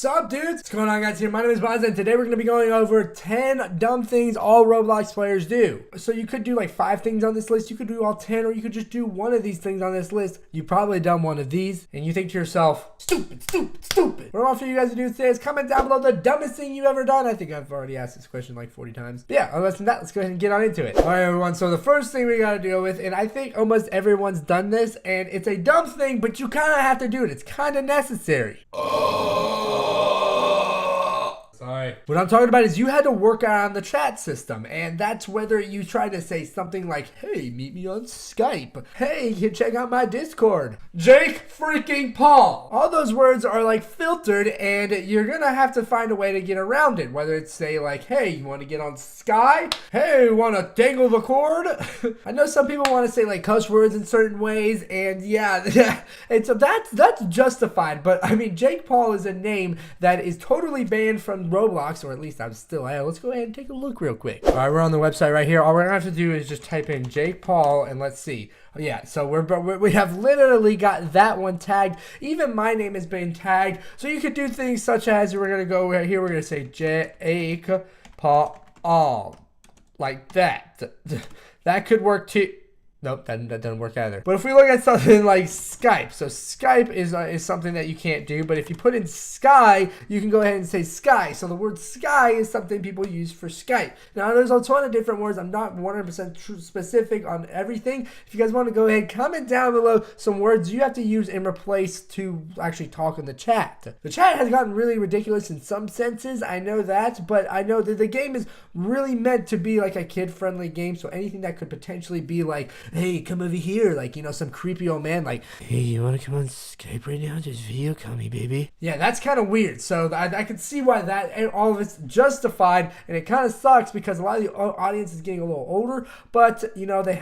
What's up, dudes? What's going on, guys? Here, my name is Bonz, and today we're going to be going over 10 dumb things all Roblox players do. So you could do like 5 things on this list, you could do all 10, or you could just do one of these things on this list. You've probably done one of these, and you think to yourself, stupid, stupid, stupid. What I want for you guys to do today is comment down below the dumbest thing you've ever done. I think I've already asked this question like 40 times. But yeah, other than that, let's go ahead and get on into it. All right, everyone, so the first thing we got to deal with, and I think almost everyone's done this, and it's a dumb thing, but you kind of have to do it. It's kind of necessary. Sorry. What I'm talking about is you had to work on the chat system, and that's whether you try to say something like, hey, meet me on Skype. Hey, you check out my Discord. Jake freaking Paul. All those words are like filtered, and you're gonna have to find a way to get around it. Whether it's say like, hey, you want to get on Sky? Hey, want to dangle the cord? I know some people want to say like cuss words in certain ways, and yeah, and so that's justified. But I mean, Jake Paul is a name that is totally banned from Roblox, or at least I'm still. Let's go ahead and take a look real quick. All right, we're on the website right here. All we're gonna have to do is just type in Jake Paul, and let's see. Yeah, so we have literally got that one tagged. Even my name has been tagged. So you could do things such as, we're gonna go right here. We're gonna say Jake Paul, like that. That could work too. Nope, that doesn't work either. But if we look at something like Skype, so Skype is something that you can't do, but if you put in Sky, you can go ahead and say Sky. So the word Sky is something people use for Skype. Now, there's a ton of different words. I'm not 100% specific on everything. If you guys want to go ahead, comment down below some words you have to use in replace to actually talk in the chat. The chat has gotten really ridiculous in some senses, I know that, but I know that the game is really meant to be like a kid-friendly game, so anything that could potentially be like, hey, come over here, like, you know, some creepy old man, like, hey, you want to come on Skype right now? Just video call me, baby. Yeah, that's kind of weird. So I can see why that and all of it's justified, and it kind of sucks because a lot of the audience is getting a little older, but you know they've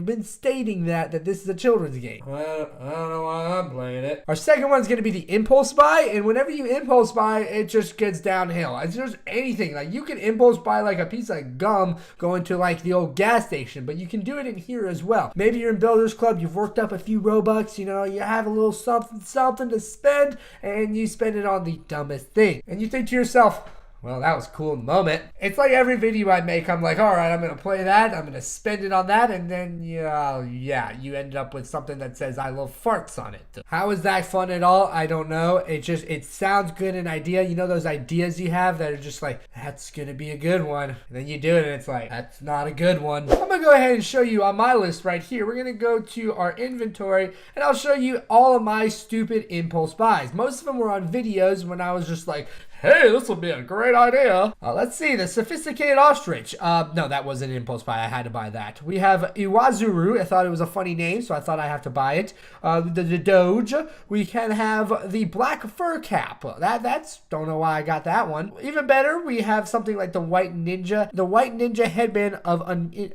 been stating that this is a children's game. Well, I don't know why I'm playing it. Our second one is going to be the impulse buy, and whenever you impulse buy, it just gets downhill. It's just anything. Like, you can impulse buy like a piece of gum going to like the old gas station, but you can do it in here as well. Maybe you're in Builders Club, you've worked up a few Roebucks, you know, you have a little something to spend, and you spend it on the dumbest thing. And you think to yourself, well, that was cool in the moment. It's like every video I make, I'm like, all right, I'm going to play that, I'm going to spend it on that, and then, yeah, you end up with something that says I love farts on it. How is that fun at all? I don't know. It sounds good, an idea. You know those ideas you have that are just like, that's going to be a good one. And then you do it, and it's like, that's not a good one. I'm going to go ahead and show you on my list right here. We're going to go to our inventory, and I'll show you all of my stupid impulse buys. Most of them were on videos when I was just like, hey, this will be a great idea. Let's see, the sophisticated ostrich. No, that was an impulse buy. I had to buy that. We have Iwazuru. I thought it was a funny name, so I thought I have to buy it. The Doge. We can have the black fur cap. That's don't know why I got that one. Even better, we have something like the white ninja. The white ninja headband of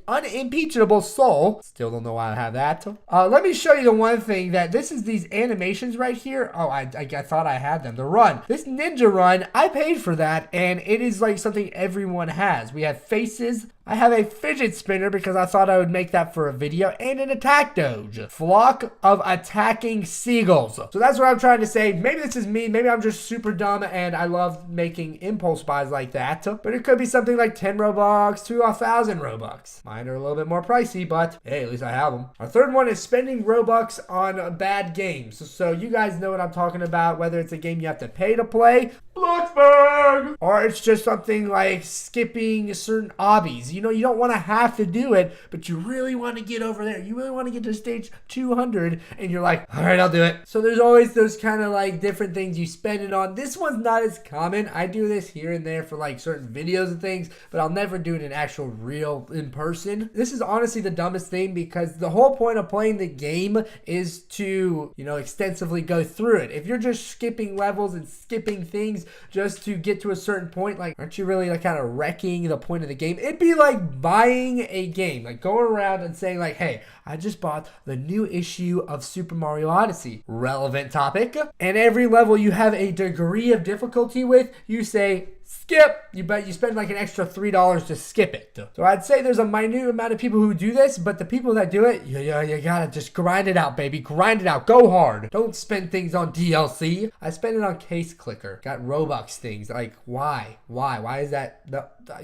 unimpeachable soul. Still don't know why I have that. Let me show you the one thing that this is these animations right here. Oh, I thought I had them. The run. This ninja run, I paid for that, and it is like something everyone has. We have faces. I have a fidget spinner because I thought I would make that for a video, and an attack doge. Flock of attacking seagulls. So that's what I'm trying to say. Maybe this is me. Maybe I'm just super dumb and I love making impulse buys like that. But it could be something like 10 Robux to 1,000 Robux. Mine are a little bit more pricey, but hey, at least I have them. Our third one is spending Robux on bad games. So you guys know what I'm talking about, whether it's a game you have to pay to play, Bloxburg, or it's just something like skipping certain obbies. You know, you don't want to have to do it, but you really want to get over there. You really want to get to stage 200, and you're like, all right, I'll do it. So there's always those kind of like different things you spend it on. This one's not as common. I do this here and there for like certain videos and things, but I'll never do it in actual real in person. This is honestly the dumbest thing because the whole point of playing the game is to, you know, extensively go through it. If you're just skipping levels and skipping things just to get to a certain point, like, aren't you really like kind of wrecking the point of the game? It'd be like buying a game, like going around and saying like, hey, I just bought the new issue of Super Mario Odyssey. Relevant topic. And every level you have a degree of difficulty with, you say skip. You bet you spend like an extra $3 to skip it. So I'd say there's a minute amount of people who do this, but the people that do it, you gotta just grind it out, baby. Grind it out. Go hard. Don't spend things on DLC. I spend it on case clicker. Got Robux things. Like, why? Why is that?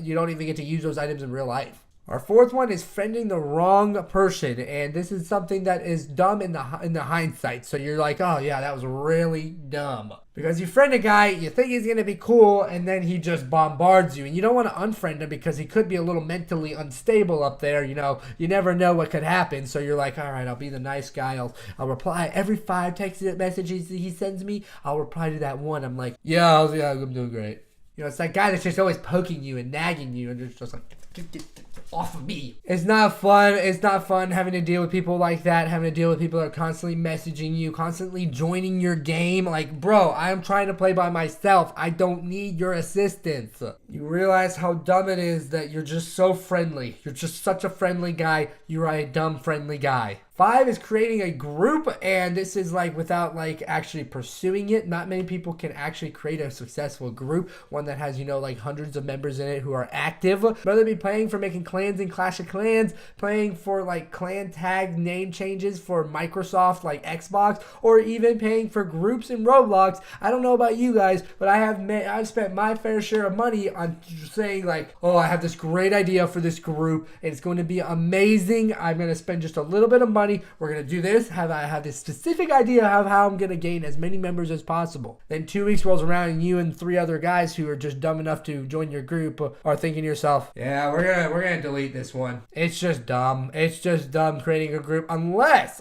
You don't even get to use those items in real life. Our fourth one is friending the wrong person, and this is something that is dumb in the hindsight. So you're like, oh yeah, that was really dumb. Because you friend a guy, you think he's going to be cool, and then he just bombards you. And you don't want to unfriend him because he could be a little mentally unstable up there. You know, you never know what could happen. So you're like, all right, I'll be the nice guy. I'll reply every 5 text messages he sends me. I'll reply to that one. I'm like, yeah, I'm doing great. You know, it's that guy that's just always poking you and nagging you, and it's just like, get off of me. It's not fun. It's not fun having to deal with people like that, having to deal with people that are constantly messaging you, constantly joining your game. Like, bro, I'm trying to play by myself. I don't need your assistance. You realize how dumb it is that you're just so friendly. You're just such a friendly guy. You are a dumb friendly guy. 5 is creating a group, and this is like without like actually pursuing it. Not many people can actually create a successful group, one that has, you know, like hundreds of members in it who are active. Whether it be playing for making clans in Clash of Clans, playing for like clan tag name changes for Microsoft like Xbox, or even paying for groups in Roblox. I don't know about you guys, but I've spent my fair share of money on saying like, oh, I have this great idea for this group, and it's going to be amazing. I'm going to spend just a little bit of money. We're going to do this. I have this specific idea of how I'm going to gain as many members as possible. Then 2 weeks rolls around, and you and 3 other guys who are just dumb enough to join your group are thinking to yourself, yeah, we're gonna delete this one. It's just dumb. It's just dumb creating a group unless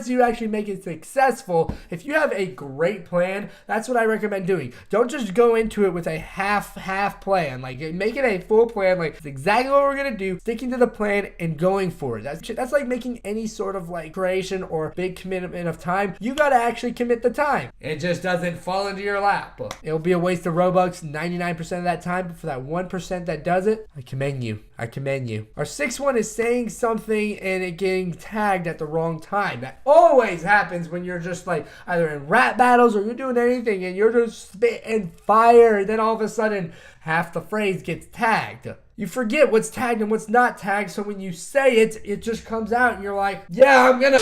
you actually make it successful. If you have a great plan, that's what I recommend doing. Don't just go into it with a half plan. Like, make it a full plan. Like, it's exactly what we're gonna do, sticking to the plan and going for it. That's like making any sort of like creation or big commitment of time. You gotta actually commit the time. It just doesn't fall into your lap. It'll be a waste of Robux 99% of that time, but for that 1% that does it, I commend you. Our 6th one is saying something and it getting tagged at the wrong time. That always happens when you're just like either in rap battles or you're doing anything and you're just spitting fire, and then all of a sudden half the phrase gets tagged. You forget what's tagged and what's not tagged, so when you say it, it just comes out and you're like, yeah, I'm gonna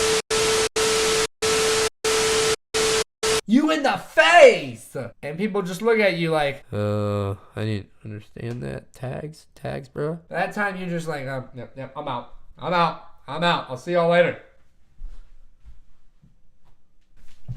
you in the face! And people just look at you like, I didn't understand that. Tags, bro. That time you're just like, yep, I'm out. I'll see y'all later.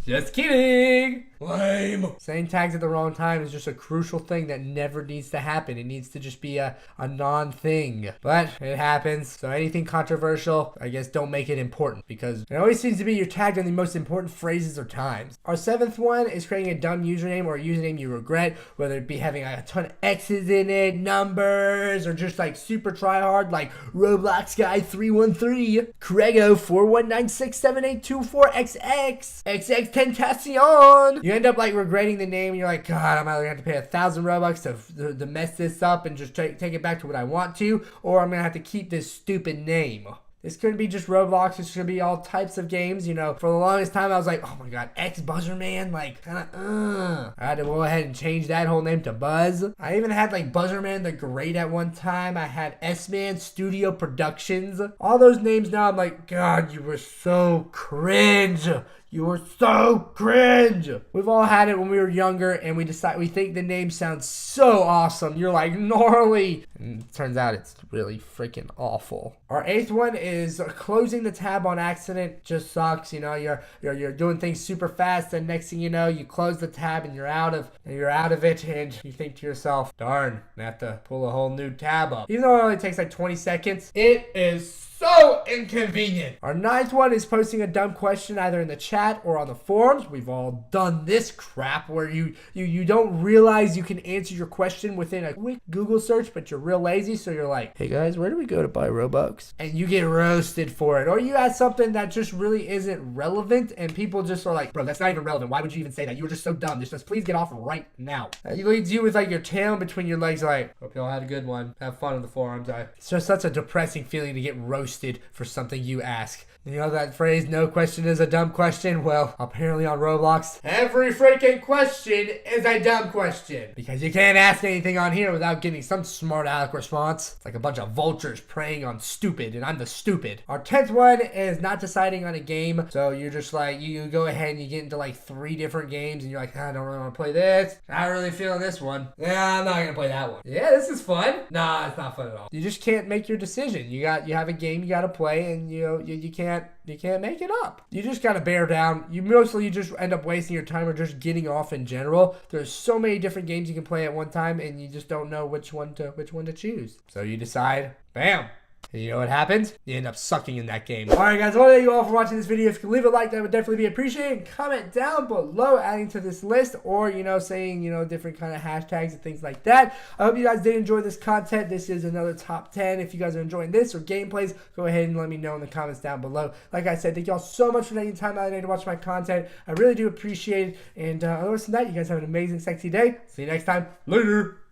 Just kidding. Lame. Saying tags at the wrong time is just a crucial thing that never needs to happen. It needs to just be a non-thing. But it happens. So anything controversial, I guess don't make it important, because it always seems to be you're tagged on the most important phrases or times. Our 7th one is creating a dumb username or a username you regret, whether it be having like a ton of X's in it, numbers, or just like super try hard like Roblox guy 313, Crego 41967824XX, XX Tentacion. You end up like regretting the name, and you're like, God, I'm either gonna have to pay 1,000 Robux to mess this up and just take it back to what I want to, or I'm gonna have to keep this stupid name. This couldn't be just Roblox. This could be all types of games. You know, for the longest time, I was like, oh my God, X Buzzerman, like, I had to go ahead and change that whole name to Buzz. I even had like Buzzerman the Great at one time. I had S-Man Studio Productions. All those names now, I'm like, God, you were so cringe. You were so cringe. We've all had it when we were younger, and we think the name sounds so awesome. You're like, gnarly. And it turns out it's really freaking awful. Our 8th one is closing the tab on accident. Just sucks. You know, you're doing things super fast, and next thing you know, you close the tab and you're out of it, and you think to yourself, darn, I have to pull a whole new tab up. Even though it only takes like 20 seconds, it is so inconvenient. Our 9th one is posting a dumb question either in the chat or on the forums. We've all done this crap where you don't realize you can answer your question within a quick Google search, but you're real lazy, so you're like, hey guys, where do we go to buy Robux? And you get roasted for it. Or you ask something that just really isn't relevant, and people just are like, bro, that's not even relevant. Why would you even say that? You were just so dumb. Just please get off right now. It leaves you with like your tail between your legs like, hope y'all had a good one. Have fun on the forums. It's just such a depressing feeling to get roasted roasted for something you ask. You know that phrase, no question is a dumb question? Well, apparently on Roblox, every freaking question is a dumb question. Because you can't ask anything on here without getting some smart aleck response. It's like a bunch of vultures preying on stupid, and I'm the stupid. Our 10th one is not deciding on a game. So you're just like, you go ahead and you get into like 3 different games, and you're like, I don't really want to play this. I really feeling this one. Yeah, I'm not gonna play that one. Yeah, this is fun. Nah, it's not fun at all. You just can't make your decision. You have a game you gotta play, and you can't make it up. You just gotta bear down. You just end up wasting your time or just getting off in general. There's so many different games you can play at one time, and you just don't know which one to choose. So you decide, bam. And you know what happens? You end up sucking in that game. Alright guys, I want to thank you all for watching this video. If you can leave a like, that would definitely be appreciated. Comment down below adding to this list, or saying different kind of hashtags and things like that. I hope you guys did enjoy this content. This is another top 10. If you guys are enjoying this or gameplays, go ahead and let me know in the comments down below. Like I said, thank you all so much for taking time out of the day to watch my content. I really do appreciate it. And otherwise than that, you guys have an amazing, sexy day. See you next time. Later.